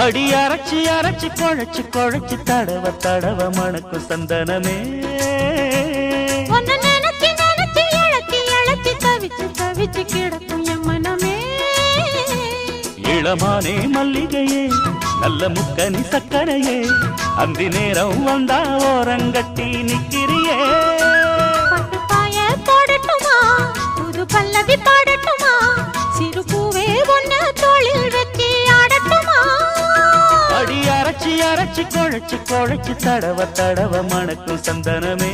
அடி அரைச்சி அரைச்சி குழைச்சி குழைச்சி தடவ தடவ மணக்கு சந்தனமே நினைச்சு நினைச்சு இழச்சி இழச்சி தவிச்சு தவிச்சு கிடக்கும் என் மனமே இளமானே மல்லிகையே நல்ல முக்கனி சக்கரையே அந்தி நேரம் வந்தா ஓரங்கட்டி நிக்கிறியே பட்டு பாய போடட்டுமா புது பல்லவி பாடட்டுமா சிறு பூவே ஒன்னு தோளில் வச்சு ஆடட்டுமா அடி அரைச்சி அரைச்சி குழைச்சி குழைச்சி தடவ தடவ மணக்கு சந்தனமே